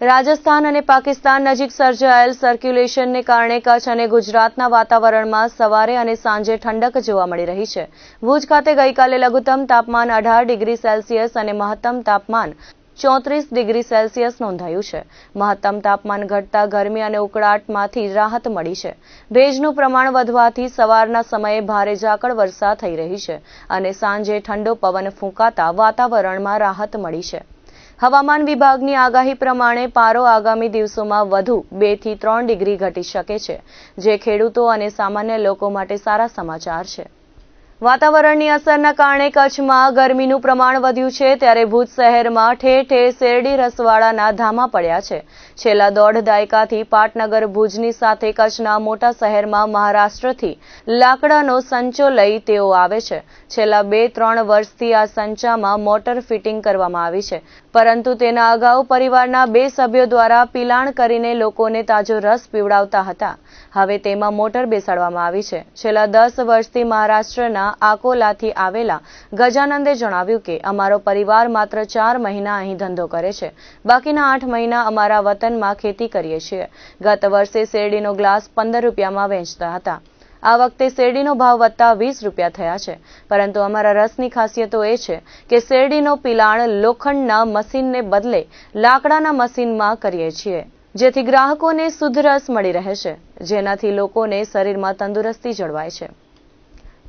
રાજસ્થાન અને પાકિસ્તાન નજીક સર્જાયેલ સર્ક્યુલેશનને કારણે કચ્છ અને ગુજરાતના વાતાવરણમાં સવારે અને સાંજે ઠંડક જોવા મળી રહી છે। ભુજ ખાતે ગઈકાલે લઘુત્તમ તાપમાન 18 ડિગ્રી સેલ્સિયસ અને મહત્તમ તાપમાન 34 ડિગ્રી સેલ્સિયસ નોંધાયું છે। મહત્તમ તાપમાન ઘટતા ગરમી અને ઉકળાટમાંથી રાહત મળી છે। ભેજનું પ્રમાણ વધવાથી સવારના સમયે ભારે ઝાકળ વર્ષા થઈ રહી છે અને સાંજે ઠંડો પવન ફૂંકાતા વાતાવરણમાં રાહત મળી છે। હવામાન વિભાગની આગાહી પ્રમાણે પારો આગામી દિવસોમાં વધુ 2 થી 3 ડિગ્રી ઘટી શકે છે, જે ખેડૂતો અને સામાન્ય લોકો માટે સારા સમાચાર છે। વાતાવરણની અસરના કારણે કચ્છમાં ગરમીનું પ્રમાણ વધ્યું છે, ત્યારે ભુજ શહેરમાં ઠેર ઠેર શેરડી રસવાડાના ધામા પડ્યા છે। છેલ્લા દોઢ દાયકાથી પાટનગર ભુજની સાથે કચ્છના મોટા શહેરમાં મહારાષ્ટ્રથી લાકડાનો સંચો લઈ તેઓ આવે છે। છેલ્લા 2-3 વર્ષથી આ સંચામાં મોટર ફિટિંગ કરવામાં આવી છે, પરંતુ તેના અગાઉ પરિવારના 2 સભ્યો દ્વારા પિલાણ કરીને લોકોને તાજો રસ પીવડાવતા હતા। હવે તેમાં મોટર બેસાડવામાં આવી છે। છેલ્લા 10 વર્ષથી મહારાષ્ટ્રના આકોલાથી આવેલા ગજાનંદે જણાવ્યું કે અમારો પરિવાર માત્ર 4 મહિના અહીં ધંધો કરે છે, બાકીના 8 મહિના અમારા વતનમાં ખેતી કરીએ છીએ। ગત વર્ષે શેરડીનો ગ્લાસ 15 રૂપિયામાં વેચતા હતા। આ વખતે શેરડીનો ભાવ વધતા 20 રૂપિયા થયા છે, પરંતુ અમારા રસની ખાસિયતો એ છે કે શેરડીનો પિલાણ લોખંડના મશીનને બદલે લાકડાના મશીનમાં કરીએ છીએ, જેથી ગ્રાહકોને શુદ્ધ રસ મળી રહે છે, જેનાથી લોકોને શરીરમાં તંદુરસ્તી જળવાય છે।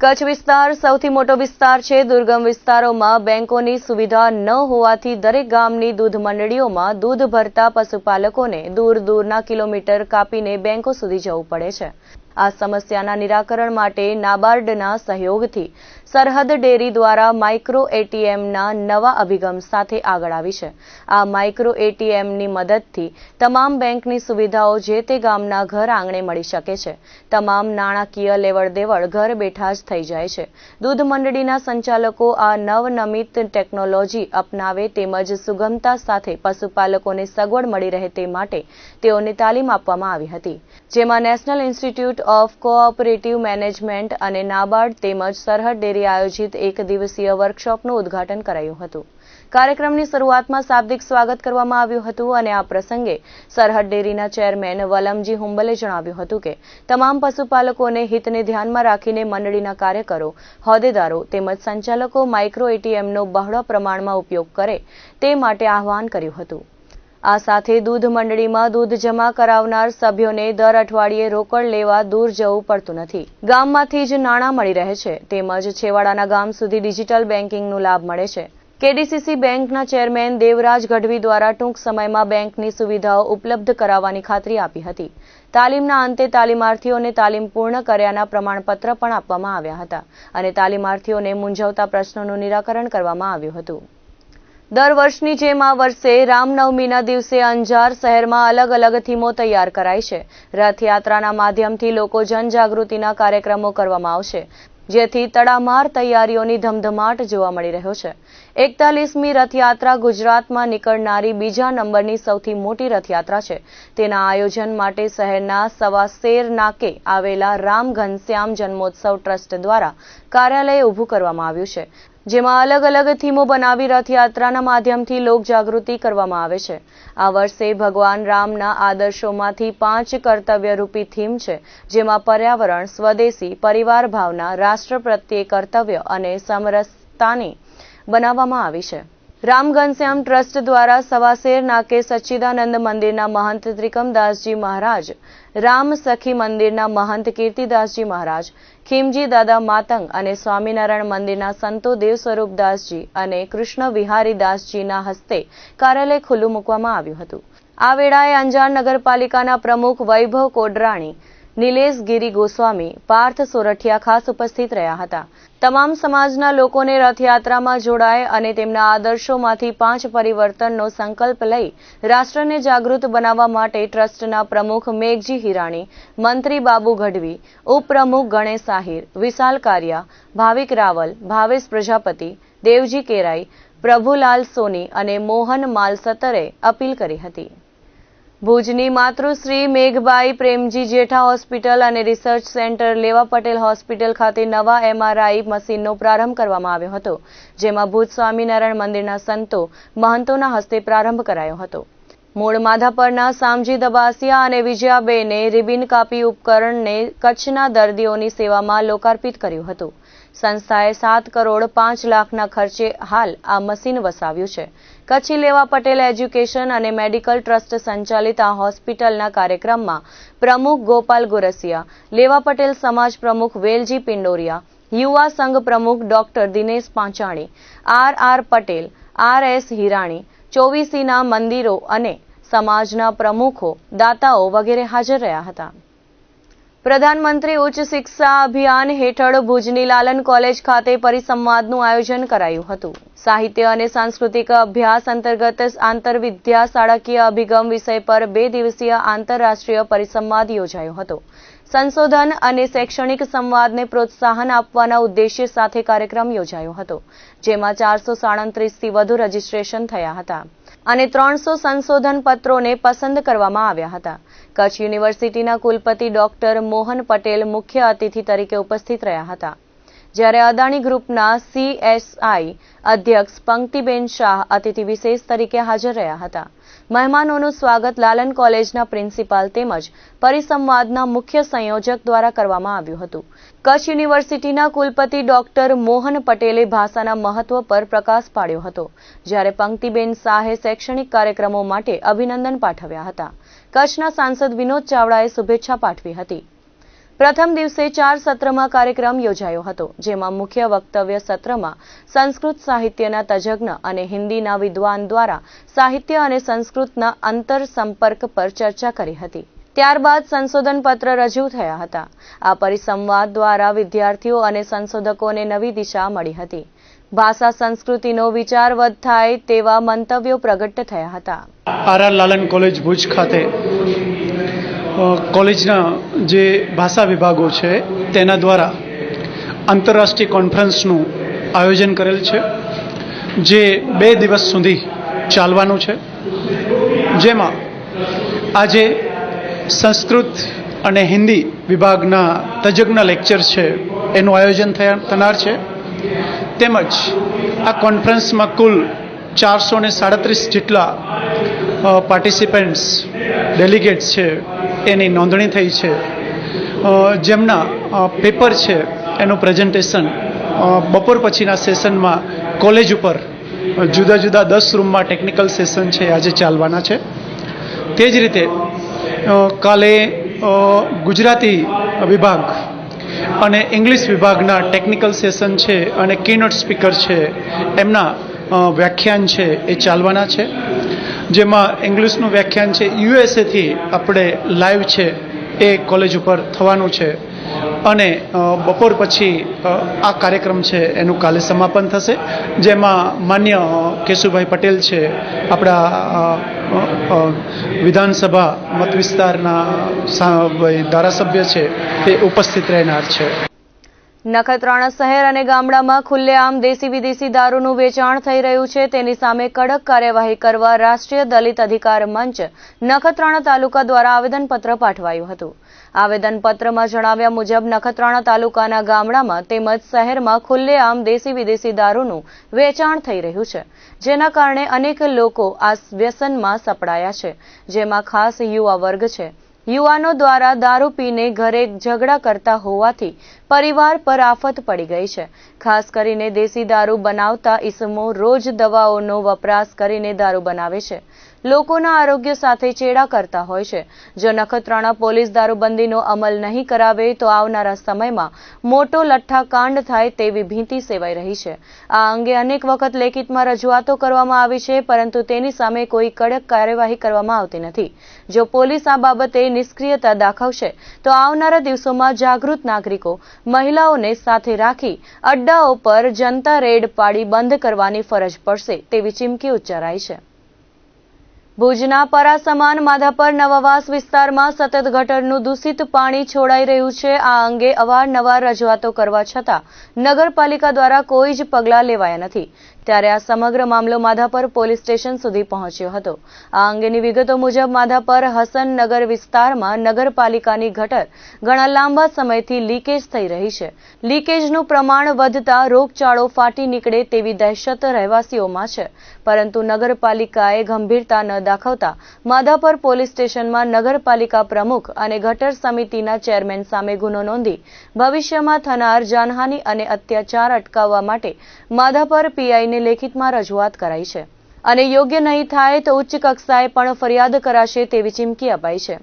કચ્છ વિસ્તાર સૌથી મોટો વિસ્તાર છે। દુર્ગમ વિસ્તારોમાં બેંકોની સુવિધા ન હોવાથી દરેક ગામની દૂધ મંડળીઓમાં દૂધ ભરતા પશુપાલકોને દૂરના કિલોમીટર કાપીને બેંકો સુધી જવું પડે છે। આ સમસ્યાના નિરાકરણ માટે નાબાર્ડના સહયોગથી સરહદ ડેરી દ્વારા માઇક્રો એટીએમના નવા અભિગમ સાથે આગળ આવી છે। આ માઇક્રો એટીએમની મદદથી તમામ બેંકની સુવિધાઓ જે તે ગામના ઘર આંગણે મળી શકે છે। તમામ નાણાકીય લેવડ-દેવડ ઘર બેઠા જ થઈ જાય છે। દૂધ મંડળીના સંચાલકો આ નવનમિત ટેકનોલોજી અપનાવે તેમજ સુગમતા સાથે પશુપાલકોને સગવડ મળી રહે તે માટે તેઓને તાલીમ આપવામાં આવી હતી, જેમાં national institute of cooperative management અને નાબાર્ડ તેમજ સરહદ ડેરી આયોજિત 1 દિવસીય વર્કશોપનું ઉદ્ઘાટન કરાયું હતું। કાર્યક્રમની શરૂઆતમાં શાબ્દિક સ્વાગત કરવામાં આવ્યું હતું અને આ પ્રસંગે સરહદ ડેરીના ચેરમેન વલમજી હુંબલે જણાવ્યું હતું કે તમામ પશુપાલકોને હિતને ધ્યાનમાં રાખીને મંડળીના કાર્યકરો, હોદ્દેદારો તેમજ સંચાલકો માઇક્રો એટીએમનો બહોળા પ્રમાણમાં ઉપયોગ કરે તે માટે આહવાન કર્યું હતું। આ સાથે દૂધ મંડળીમાં દૂધ જમા કરાવનાર સભ્યોને દર અઠવાડિયે રોકડ લેવા દૂર જવું પડતું નથી। ગામમાંથી જ નાણાં મળી રહે છે, તેમજ છેવાડાના ગામ સુધી ડિજિટલ બેન્કિંગનો લાભ મળે છે। કેડીસીસી બેંકના ચેરમેન દેવરાજ ગઢવી દ્વારા ટૂંક સમયમાં બેંકની સુવિધાઓ ઉપલબ્ધ કરાવવાની ખાતરી આપી હતી। તાલીમના અંતે તાલીમાર્થીઓને તાલીમ પૂર્ણ કર્યાના પ્રમાણપત્ર પણ આપવામાં આવ્યા હતા અને તાલીમાર્થીઓને મૂંઝવતા પ્રશ્નોનું નિરાકરણ કરવામાં આવ્યું હતું। દર વર્ષની જેમ આ વર્ષે રામનવમીના દિવસે અંજાર શહેરમાં અલગ અલગ થીમો તૈયાર કરાઈ છે। રથયાત્રાના માધ્યમથી લોકો જનજાગૃતિના કાર્યક્રમો કરવામાં આવશે, જેથી તડામાર તૈયારીઓની ધમધમાટ જોવા મળી રહ્યો છે। 41મી રથયાત્રા ગુજરાતમાં નીકળનારી બીજા નંબરની સૌથી મોટી રથયાત્રા છે। તેના આયોજન માટે શહેરના સવાશેર નાકે આવેલા રામ ઘનશ્યામ જન્મોત્સવ ટ્રસ્ટ દ્વારા કાર્યાલય ઊભું કરવામાં આવ્યું છે, જેમાં અલગ અલગ થીમો બનાવી રથયાત્રાના માધ્યમથી લોકજાગૃતિ કરવામાં આવે છે। આ વર્ષે ભગવાન રામના આદર્શોમાંથી 5 કર્તવ્યરૂપી થીમ છે, જેમાં પર્યાવરણ, સ્વદેશી, પરિવાર ભાવના, રાષ્ટ્ર પ્રત્યે કર્તવ્ય અને સમરસતાની બનાવવામાં આવી છે। રામ ઘનશ્યામ ટ્રસ્ટ દ્વારા સવાશેર નાકે સચ્ચિદાનંદ મંદિરના મહંત ત્રિકમદાસજી મહારાજ, રામ સખી મંદિરના મહંત કીર્તિદાસજી મહારાજ, ખીમજી દાદા માતંગ અને સ્વામિનારાયણ મંદિરના સંતો દેવ સ્વરૂપદાસજી અને કૃષ્ણ વિહારી દાસજીના હસ્તે કાર્યાલય ખુલ્લું મૂકવામાં આવ્યું હતું। આ વેળાએ અંજાર નગરપાલિકાના પ્રમુખ વૈભવ કોડરાણી, નિલેશ ગિરી ગોસ્વામી, પાર્થ સોરઠિયા ખાસ ઉપસ્થિત રહ્યા હતા। તમામ સમાજના લોકોને રથયાત્રામાં જોડાય અને તેમના આદર્શોમાંથી 5 પરિવર્તનનો સંકલ્પ લઈ રાષ્ટ્રને જાગૃત બનાવવા માટે ટ્રસ્ટના પ્રમુખ મેઘજી હિરાણી, મંત્રી બાબુ ગઢવી, ઉપપ્રમુખ ગણેશ આહિર, વિશાલ કારિયા, ભાવિક રાવલ, ભાવેશ પ્રજાપતિ, દેવજી કેરાઈ, પ્રભુલાલ સોની અને મોહન માલસતરે અપીલ કરી હતી। ભુજની માતૃશ્રી મેઘબાઈ પ્રેમજી જેઠા હોસ્પિટલ અને રિસર્ચ સેન્ટર લેવા પટેલ હોસ્પિટલ ખાતે નવા એમઆરઆઈ મશીનનો પ્રારંભ કરવામાં આવ્યો હતો, જેમાં ભુજ સ્વામિનારાયણ મંદિરના સંતો, મહંતોના હસ્તે પ્રારંભ કરાયો હતો। મૂળ માધાપરના સામજી દબાસિયા અને વિજયાબેને રિબિન કાપી ઉપકરણને કચ્છના દર્દીઓની સેવામાં લોકાર્પિત કર્યું હતું. સંસ્થાએ 7 કરોડ 5 લાખના ખર્ચે હાલ આ મશીન વસાવ્યું છે. કચ્છી લેવા પટેલ એજ્યુકેશન અને મેડિકલ ટ્રસ્ટ સંચાલિત આ હોસ્પિટલના કાર્યક્રમમાં પ્રમુખ ગોપાલ ગુરસિયા, લેવા પટેલ સમાજ પ્રમુખ વેલજી પિંડોરિયા, યુવા સંઘ પ્રમુખ doctor Dinesh Panchani, R Patel, RS Hirani, ચોવીસીના મંદિરો અને સમાજના પ્રમુખો, દાતાઓ વગેરે હાજર રહ્યા હતા. પ્રધાનમંત્રી ઉચ્ચ શિક્ષા અભિયાન હેઠળ ભુજની લાલન કોલેજ ખાતે પરિસંવાદનું આયોજન કરાયું હતું. સાહિત્ય અને સાંસ્કૃતિક અભ્યાસ અંતર્ગત આંતરવિદ્યા શાળાકીય અભિગમ વિષય પર 2 દિવસીય આંતરરાષ્ટ્રીય પરિસંવાદ યોજાયો હતો. સંશોધન અને શૈક્ષણિક સંવાદને પ્રોત્સાહન આપવાના ઉદ્દેશ્ય સાથે કાર્યક્રમ યોજાયો હતો, જેમાં 437થી વધુ રજીસ્ટ્રેશન થયા હતા અને 300 સંશોધન પત્રોને પસંદ કરવામાં આવ્યા હતા. કચ્છ યુનિવર્સિટીના કુલપતિ ડોક્ટર મોહન પટેલ મુખ્ય અતિથિ તરીકે ઉપસ્થિત રહ્યા હતા, જ્યારે અદાણી ગ્રુપના CSI અધ્યક્ષ પંક્તિબેન શાહ અતિથિ વિશેષ તરીકે હાજર રહ્યા હતા. મહેમાનોનું સ્વાગત લાલન કોલેજના પ્રિન્સિપાલ તેમજ પરિસંવાદના મુખ્ય સંયોજક દ્વારા કરવામાં આવ્યું હતું. કચ્છ યુનિવર્સિટીના કુલપતિ ડોક્ટર મોહન પટેલે ભાષાના મહત્વ પર પ્રકાશ પાડ્યો હતો, જ્યારે પંક્તિબેન શાહે શૈક્ષણિક કાર્યક્રમો માટે અભિનંદન પાઠવ્યા હતા. કચ્છના સાંસદ વિનોદ ચાવડાએ શુભેચ્છા પાઠવી હતી. પ્રથમ દિવસે 4 સત્રમાં કાર્યક્રમ યોજાયો હતો, જેમાં મુખ્ય વક્તવ્ય સત્રમાં સંસ્કૃત સાહિત્યના તજજ્ઞ અને હિન્દીના વિદ્વાન દ્વારા સાહિત્ય અને સંસ્કૃતના અંતર સંપર્ક પર ચર્ચા કરી હતી. ત્યારબાદ સંશોધન પત્ર રજૂ થયા હતા. આ પરિસંવાદ દ્વારા વિદ્યાર્થીઓ અને સંશોધકોને નવી દિશા મળી હતી. ભાષા સંસ્કૃતિનો વિચારવદ થાય તેવા મંતવ્યો પ્રગટ થયા હતા. RR લાલન કોલેજ ભુજ ખાતે કોલેજના જે ભાષા વિભાગો છે તેના દ્વારા આંતરરાષ્ટ્રીય કોન્ફરન્સનું આયોજન કરેલ છે, જે 2 દિવસ સુધી ચાલવાનું છે. જેમાં આજે સંસ્કૃત અને હિન્દી વિભાગના તજજ્ઞ લેક્ચર છે એનું આયોજન થનાર છે. તેમજ આ કોન્ફરન્સમાં કુલ 437 જેટલા પાર્ટિસિપન્ટ્સ ડેલિગેટ્સ છે એની નોંધણી થઈ છે, જેમના પેપર છે એનું પ્રેઝન્ટેશન બપોર પછીના સેશનમાં કોલેજ ઉપર જુદા જુદા 10 રૂમમાં ટેકનિકલ સેશન છે આજે ચાલવાના છે. તે જ રીતે કાલે ગુજરાતી વિભાગ અને ઇંગ્લિશ વિભાગના ટેકનિકલ સેશન છે અને કીનોટ સ્પીકર છે એમના વ્યાખ્યાન છે એ ચાલવાના છે, જેમાં ઇંગ્લિશનું વ્યાખ્યાન છે USA થી આપણે લાઈવ છે એ કોલેજ ઉપર થવાનું છે અને બપોર પછી આ કાર્યક્રમ છે એનું કાલે સમાપન થશે, જેમાં માન્ય કેશુભાઈ પટેલ છે આપણા વિધાનસભા મત વિસ્તારના ધારાસભ્ય છે તે ઉપસ્થિત રહેનાર છે. નખત્રાણા શહેર અને ગામડામાં ખુલ્લેઆમ દેશી વિદેશી દારૂનું વેચાણ થઈ રહ્યું છે, તેની સામે કડક કાર્યવાહી કરવા રાષ્ટ્રીય દલિત અધિકાર મંચ નખત્રાણા તાલુકા દ્વારા આવેદનપત્ર પાઠવાયું હતું. આવેદનપત્રમાં જણાવ્યા મુજબ નખત્રાણા તાલુકાના ગામડામાં તેમજ શહેરમાં ખુલ્લેઆમ દેશી વિદેશી દારૂનું વેચાણ થઈ રહ્યું છે, જેના કારણે અનેક લોકો આ વ્યસનમાં સપડાયા છે, જેમાં ખાસ યુવા વર્ગ છે. યુવાનો દ્વારા દારૂ પીને ઘરે ઝઘડા કરતા હોવાથી પરિવાર પર આફત પડી ગઈ છે. ખાસ કરીને દેશી દારૂ બનાવતા ઈસમો રોજ દવાઓનો વપરાશ કરીને દારૂ બનાવે છે, લોકોના આરોગ્ય સાથે ચેડા કરતા હોય છે. જો નખત્રાણા પોલીસ દારૂબંધીનો અમલ નહીં કરાવે તો આવનારા સમયમાં મોટો લઠ્ઠાકાંડ થાય તેવી ભીતિ સેવાઈ રહી છે. આ અંગે અનેક વખત લેખિતમાં રજૂઆતો કરવામાં આવી છે, પરંતુ તેની સામે કોઈ કડક કાર્યવાહી કરવામાં આવતી નથી. જો પોલીસ આ બાબતે નિષ્ક્રિયતા દાખવશે તો આવનારા દિવસોમાં જાગૃત નાગરિકો મહિલાઓને સાથે રાખી અડ્ડાઓ પર જનતા રેડ પાડી બંધ કરવાની ફરજ પડશે તેવી ચીમકી ઉચ્ચારાઈ છે. ભુજના પરાસમાન માધાપર નવાવાસ વિસ્તારમાં સતત ગટરનું દૂષિત પાણી છોડાઈ રહ્યું છે. આ અંગે અવારનવાર રજૂઆતો કરવા છતાં નગરપાલિકા દ્વારા કોઈ જ પગલાં લેવાયા નથી. ત્યારે આ સમગ્ર મામલો માધાપર પોલીસ સ્ટેશન સુધી પહોંચ્યો હતો. આ અંગેની વિગતો મુજબ માધાપર હસનનગર વિસ્તારમાં નગરપાલિકાની ગટર ઘણા લાંબા સમયથી લીકેજ થઈ રહી છે. લીકેજનું પ્રમાણ વધતા રોગચાળો ફાટી નીકળે તેવી દહેશત રહેવાસીઓમાં છે, પરંતુ નગરપાલિકાએ ગંભીરતા ન દાખવતા માધાપર પોલીસ સ્ટેશનમાં નગરપાલિકા પ્રમુખ અને ગટર સમિતિના ચેરમેન સામે ગુનો નોંધી ભવિષ્યમાં થનાર જાનહાનિ અને અત્યાચાર અટકાવવા માટે માધાપર પીઆઈને લેખિતમાં રજૂઆત કરાઈ છે અને યોગ્ય નહીં થાય તો ઉચ્ચ કક્ષાએ પણ ફરિયાદ કરાશે તેવી ચીમકી અપાઈ છે.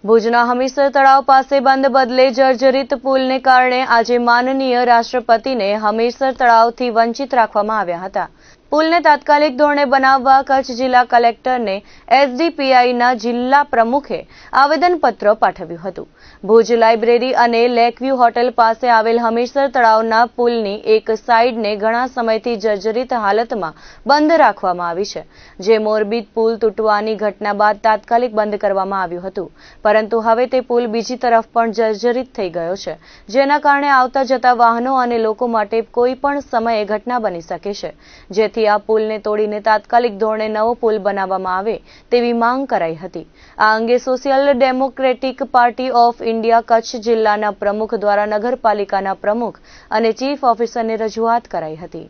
ભુજના હમીરસર તળાવ પાસે બંધ બદલે જર્જરિત પુલને કારણે આજે માનનીય રાષ્ટ્રપતિને હમીરસર તળાવથી વંચિત રાખવામાં આવ્યા હતા. પુલને તાત્કાલિક ધોરણે બનાવવા કચ્છ જિલ્લા કલેક્ટરને એસડીપીઆઈના જિલ્લા પ્રમુખે આવેદનપત્ર પાઠવ્યું હતું. ભુજ લાઇબ્રેરી અને લેકવ્યુ હોટેલ પાસે આવેલ હમીરસર તળાવના પુલની એક સાઇડને ઘણા સમયથી જર્જરિત હાલતમાં બંધ રાખવામાં આવી છે, જે મોરબી પુલ તૂટવાની ઘટના બાદ તાત્કાલિક બંધ કરવામાં આવ્યું હતું. પરંતુ હવે તે પુલ બીજી તરફ પણ જર્જરિત થઈ ગયો છે, જેના કારણે આવતા જતા વાહનો અને લોકો માટે કોઈ પણ સમયે ઘટના બની શકે છે, જેથી આ પુલને તોડીને તાત્કાલિક ધોરણે નવો પુલ બનાવવામાં આવે તેવી માંગ કરાઈ હતી. આ અંગે social democratic party of India Kutch જિલ્લાના પ્રમુખ દ્વારા નગરપાલિકાના પ્રમુખ અને ચીફ ઓફિસરને રજૂઆત કરાઈ હતી.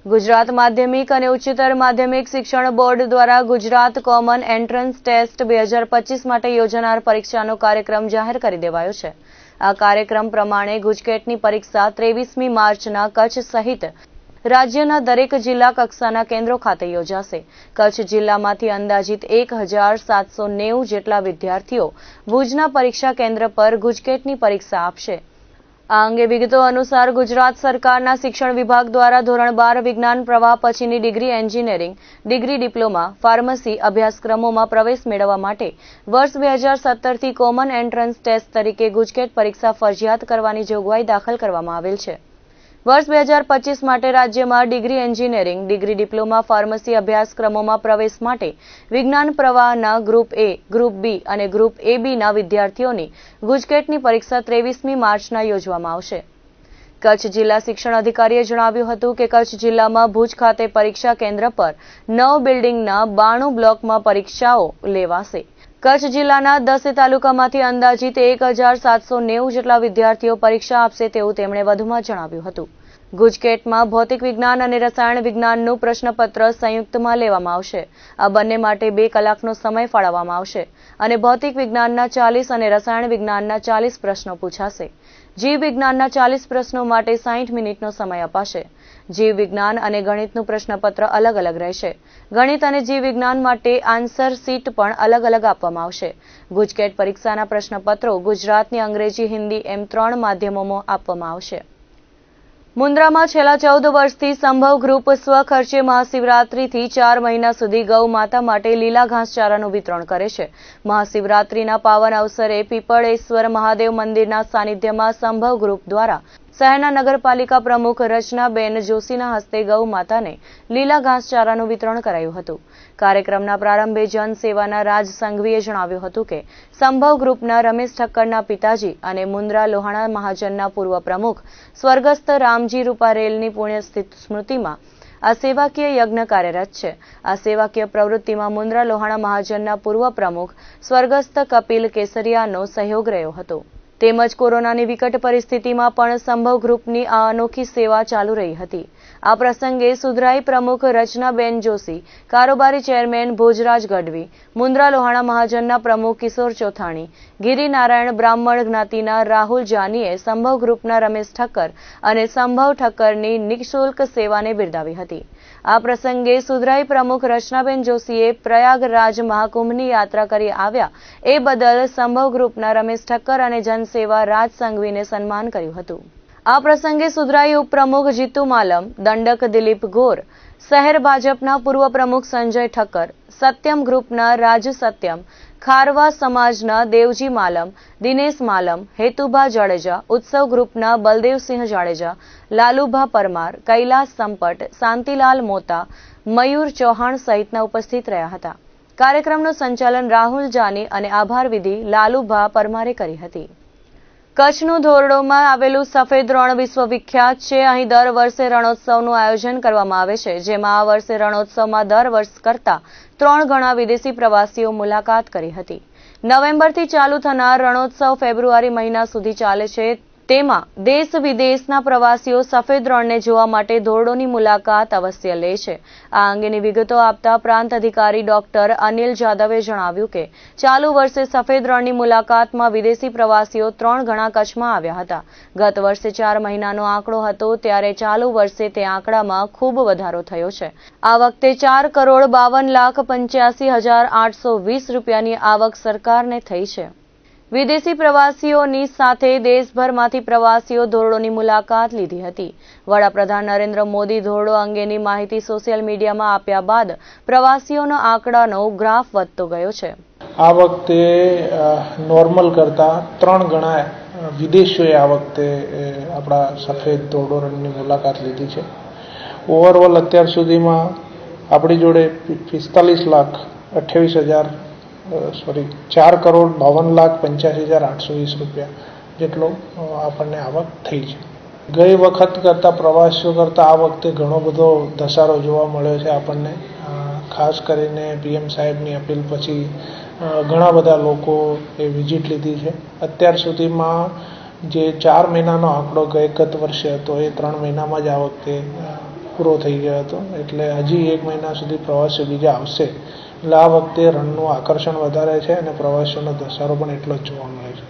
ગુજરાત માધ્યમિક અને ઉચ્ચતર માધ્યમિક શિક્ષણ બોર્ડ દ્વારા ગુજરાત કોમન એન્ટ્રન્સ ટેસ્ટ 2025 માટે યોજાનાર પરીક્ષાનો કાર્યક્રમ જાહેર કરી દેવાયો છે. આ કાર્યક્રમ પ્રમાણે ગુજકેટની પરીક્ષા 23મી માર્ચના કચ્છ સહિત રાજ્યના દરેક જિલ્લા કક્ષાના કેન્દ્રો ખાતે યોજાશે. કચ્છ જિલ્લામાંથી અંદાજિત 1790 જેટલા વિદ્યાર્થીઓ ભુજના પરીક્ષા કેન્દ્ર પર ગુજકેટની પરીક્ષા આપશે. આ અંગે વિગતો અનુસાર ગુજરાત સરકારના શિક્ષણ વિભાગ દ્વારા ધોરણ 12 વિજ્ઞાન પ્રવાહ પછીની degree engineering, degree diploma, pharmacy અભ્યાસક્રમોમાં પ્રવેશ મેળવવા માટે વર્ષ 2017થી કોમન એન્ટ્રન્સ ટેસ્ટ તરીકે ગુજકેટ પરીક્ષા ફરજિયાત કરવાની જોગવાઈ દાખલ કરવામાં આવેલ છે. વર્ષ 2025 માટે રાજ્યમાં degree engineering, degree diploma, pharmacy અભ્યાસક્રમોમાં પ્રવેશ માટે વિજ્ઞાન પ્રવાહના ગ્રુપ એ, ગ્રુપ બી અને ગ્રુપ એબીના વિદ્યાર્થીઓની ગુજકેટની પરીક્ષા 23મી માર્ચના યોજવામાં આવશે. કચ્છ જિલ્લા શિક્ષણ અધિકારીએ જણાવ્યું હતું કે કચ્છ જિલ્લામાં ભુજ ખાતે પરીક્ષા કેન્દ્ર પર 9 બિલ્ડિંગના 92 બ્લોકમાં પરીક્ષાઓ લેવાશે. કચ્છ જિલ્લાના 10 તાલુકામાંથી અંદાજિત 1790 જેટલા વિદ્યાર્થીઓ પરીક્ષા આપશે તેવું તેમણે વધુમાં જણાવ્યું હતું. ગુજકેટમાં ભૌતિક વિજ્ઞાન અને રસાયણ વિજ્ઞાનનું પ્રશ્નપત્ર સંયુક્તમાં લેવામાં આવશે. આ બંને માટે 2 કલાકનો સમય ફાળવવામાં આવશે અને ભૌતિક વિજ્ઞાનના 40 અને રસાયણ વિજ્ઞાનના 40 પ્રશ્નો પૂછાશે. જીવ વિજ્ઞાનના 40 પ્રશ્નો માટે 60 મિનિટનો સમય અપાશે. જીવ વિજ્ઞાન અને ગણિતનું પ્રશ્નપત્ર અલગ અલગ રહેશે. ગણિત અને જીવ વિજ્ઞાન માટે આન્સર શીટ પણ અલગ અલગ આપવામાં આવશે. ગુજકેટ પરીક્ષાના પ્રશ્નપત્રો ગુજરાતની, અંગ્રેજી, હિન્દી એમ 3 માધ્યમોમાં આપવામાં આવશે. મુન્દ્રામાં છેલ્લા 14 વર્ષથી સંભવ ગ્રુપ સ્વખર્ચે મહાશિવરાત્રીથી 4 મહિના સુધી ગૌ માતા માટે લીલા ઘાસચારાનું વિતરણ કરે છે. મહાશિવરાત્રીના પાવન અવસરે પીપળેશ્વર મહાદેવ મંદિરના સાનિધ્યમાં સંભવ ગ્રુપ દ્વારા શહેરના નગરપાલિકા પ્રમુખ રચનાબેન જોશીના હસ્તે ગૌ માતાને લીલા ઘાસચારાનું વિતરણ કરાયું હતું. કાર્યક્રમના પ્રારંભે જનસેવાના રાજ સંઘવીએ જણાવ્યું હતું કે સંભવ ગ્રુપના રમેશ ઠક્કરના પિતાજી અને મુન્દ્રા લોહાણા મહાજનના પૂર્વ પ્રમુખ સ્વર્ગસ્થ રામજી રૂપારેલની પુણ્યતિથિ સ્મૃતિમાં આ સેવાકીય યજ્ઞ કાર્યરત છે. આ સેવાકીય પ્રવૃત્તિમાં મુન્દ્રા લોહાણા મહાજનના પૂર્વ પ્રમુખ સ્વર્ગસ્થ કપિલ કેસરિયાનો સહયોગ રહ્યો હતો. તેમજ કોરોનાની વિકટ પરિસ્થિતિમાં પણ સંભવ ગ્રુપની આ અનોખી સેવા ચાલુ રહી હતી. આ પ્રસંગે સુધરાઈ પ્રમુખ રચનાબેન જોશી, કારોબારી ચેરમેન ભોજરાજ ગઢવી, મુન્દ્રા લોહાણા મહાજનના પ્રમુખ કિશોર ચોથાણી, ગિરિનારાયણ બ્રાહ્મણ જ્ઞાતિના રાહુલ જાનીએ સંભવ ગ્રુપના રમેશ ઠક્કર અને સંભવ ઠક્કરની નિઃશુલ્ક સેવાને બિરદાવી હતી. આ પ્રસંગે સુધરાઈ પ્રમુખ રચનાબેન જોશીએ પ્રયાગરાજ મહાકુંભની યાત્રા કરી આવ્યા એ બદલ સંભવ ગ્રુપના રમેશ ઠક્કર અને જનસેવા રાજ સંઘવીને સન્માન કર્યું હતું. આ પ્રસંગે સુધરાઈ ઉપપ્રમુખ જીતુ માલમ, દંડક દિલીપ ગોર, શહેર ભાજપના પૂર્વ પ્રમુખ સંજય ઠક્કર, સત્યમ ગ્રુપના રાજુ સત્યમ, ખારવા સમાજના દેવજી માલમ, દિનેશ માલમ, હેતુભા જાડેજા, ઉત્સવ ગ્રુપના બલદેવસિંહ જાડેજા, લાલુભા પરમાર, કૈલાસ સંપટ, શાંતિલાલ મોતા, મયુર ચૌહાણ સહિતના ઉપસ્થિત રહ્યા હતા. કાર્યક્રમનું સંચાલન રાહુલ જાની અને આભાર વિધિ લાલુભા પરમારે કરી હતી. કચ્છનું ધોરડોમાં આવેલું સફેદ રણ વિશ્વવિખ્યાત છે. અહીં દર વર્ષે રણોત્સવનું આયોજન કરવામાં આવે છે, જેમાં આ વર્ષે રણોત્સવમાં દર વર્ષ કરતા 3 ગણા વિદેશી પ્રવાસીઓ મુલાકાત કરી હતી. નવેમ્બરથી ચાલુ થનાર રણોત્સવ ફેબ્રુઆરી મહિના સુધી ચાલે છે. તેમાં દેશ વિદેશના પ્રવાસીઓ સફેદ રણને જોવા માટે ધોરડોની મુલાકાત અવશ્ય લે છે. આ અંગેની વિગતો આપતા પ્રાંત અધિકારી ડોક્ટર અનિલ જાદવે જણાવ્યું કે ચાલુ વર્ષે સફેદ રણની મુલાકાતમાં વિદેશી પ્રવાસીઓ 3 ગણા કચ્છમાં આવ્યા હતા. ગત વર્ષે 4 મહિનાનો આંકડો હતો ત્યારે ચાલુ વર્ષે તે આંકડામાં ખૂબ વધારો થયો છે. આ વખતે 4,52,85,820 રૂપિયાની આવક સરકારને થઈ છે. વિદેશી પ્રવાસીઓની સાથે દેશભરમાંથી પ્રવાસીઓ ધોરડોની મુલાકાત લીધી હતી. વડાપ્રધાન નરેન્દ્ર મોદી ધોરડો અંગેની માહિતી સોશિયલ મીડિયામાં આપ્યા બાદ પ્રવાસીઓના આંકડાનો ગ્રાફ વધતો ગયો છે. આ વખતે નોર્મલ કરતાં 3 ગણા વિદેશીઓએ આ વખતે આપણા સફેદ ધોરડો રણની મુલાકાત લીધી છે. ઓવરઓલ અત્યાર સુધીમાં આપણી જોડે 4,52,85,820 રૂપિયા જેટલો આપણને આવક થઈ છે. ગઈ વખત કરતાં પ્રવાસીઓ કરતાં આ વખતે ઘણો બધો ધસારો જોવા મળ્યો છે આપણને. ખાસ કરીને PM સાહેબની અપીલ પછી ઘણા બધા લોકો એ વિઝિટ લીધી છે. અત્યાર સુધીમાં જે 4 મહિનાનો આંકડો ગત વર્ષે હતો એ 3 મહિનામાં જ આ વખતે પૂરો થઈ ગયો હતો. એટલે હજી 1 મહિના સુધી પ્રવાસીઓ બીજા આવશે. એટલે આ વખતે રણનું આકર્ષણ વધારે છે અને પ્રવાસીઓનો ધસારો પણ એટલો જ જોવા મળે છે.